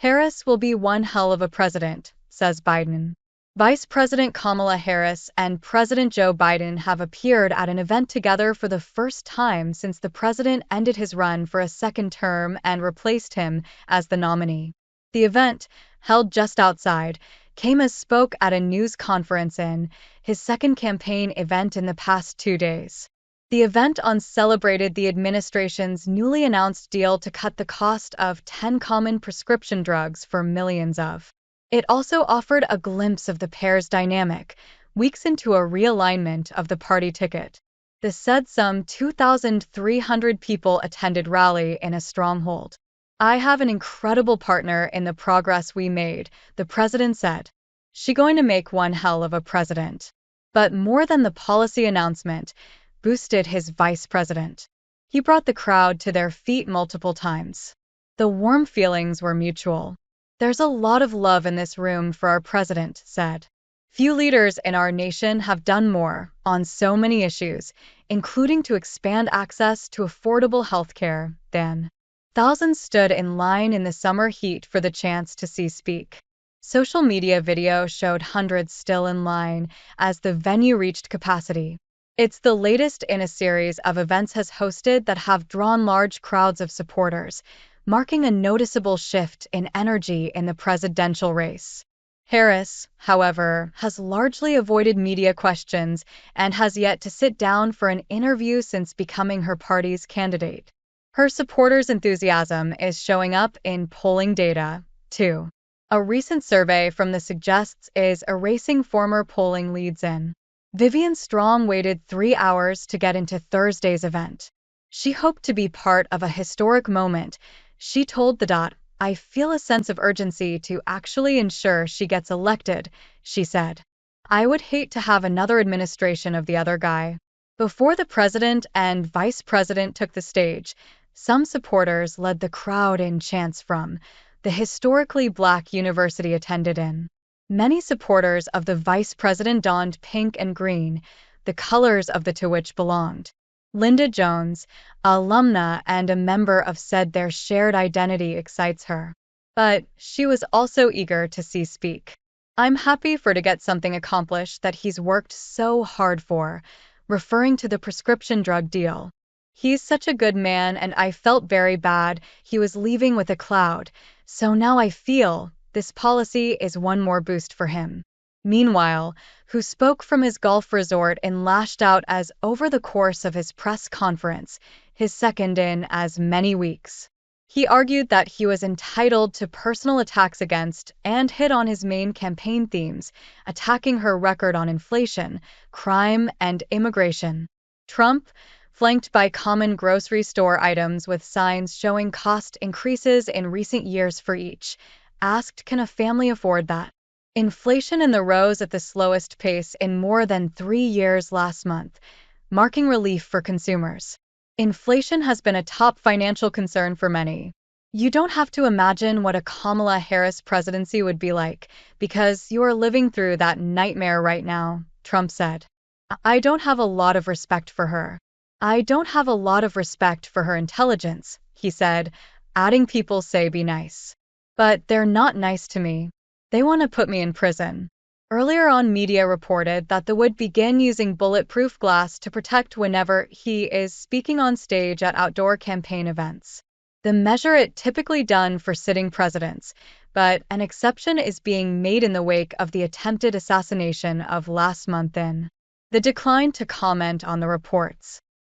Harris will be one hell of a president, says Biden. Vice President Kamala Harris and President Joe Biden have appeared at an event together for the first time since the president ended his run for a second term and replaced him as the nominee. The event, held just outside, came as spoke at a news conference in his second campaign event in the past 2 days. The event celebrated the administration's newly announced deal to cut the cost of 10 common prescription drugs for millions of. It also offered a glimpse of the pair's dynamic, weeks into a realignment of the party ticket. The said some 2,300 people attended rally in a stronghold. I have an incredible partner in the progress we made, the president said. She going to make one hell of a president. But more than the policy announcement, boosted his vice president. He brought the crowd to their feet multiple times. The warm feelings were mutual. There's a lot of love in this room for our president, said. Few leaders in our nation have done more on so many issues, including to expand access to affordable health care, than. Thousands stood in line in the summer heat for the chance to see speak. Social media video showed hundreds still in line as the venue reached capacity. It's the latest in a series of events has hosted that have drawn large crowds of supporters, marking a noticeable shift in energy in the presidential race. Harris, however, has largely avoided media questions and has yet to sit down for an interview since becoming her party's candidate. Her supporters' enthusiasm is showing up in polling data, too. A recent survey from the suggests is erasing former polling leads in. Vivian Strong waited 3 hours to get into Thursday's event. She hoped to be part of a historic moment. She told the Dot, I feel a sense of urgency to actually ensure she gets elected, she said. I would hate to have another administration of the other guy. Before the president and vice president took the stage, some supporters led the crowd in chants from the historically black university attended in. Many supporters of the vice president donned pink and green, the colors of the to which belonged. Linda Jones, an alumna and a member of said their shared identity excites her. But she was also eager to see speak. I'm happy for to get something accomplished that he's worked so hard for, referring to the prescription drug deal. He's such a good man and I felt very bad he was leaving with a cloud, so now I feel this policy is one more boost for him. Meanwhile, who spoke from his golf resort and lashed out as over the course of his press conference, his second in as many weeks. He argued that he was entitled to personal attacks against and hit on his main campaign themes, attacking her record on inflation, crime, and immigration. Trump, flanked by common grocery store items with signs showing cost increases in recent years for each, asked, can a family afford that? Inflation in the rose at the slowest pace in more than 3 years last month, marking relief for consumers. Inflation has been a top financial concern for many. You don't have to imagine what a Kamala Harris presidency would be like, because you are living through that nightmare right now, Trump said. I don't have a lot of respect for her. I don't have a lot of respect for her intelligence, he said, adding people say be nice. But they're not nice to me. They want to put me in prison. Earlier on, media reported that they would begin using bulletproof glass to protect whenever he is speaking on stage at outdoor campaign events. The measure is typically done for sitting presidents, but an exception is being made in the wake of the attempted assassination of last month in. The decline to comment on the reports.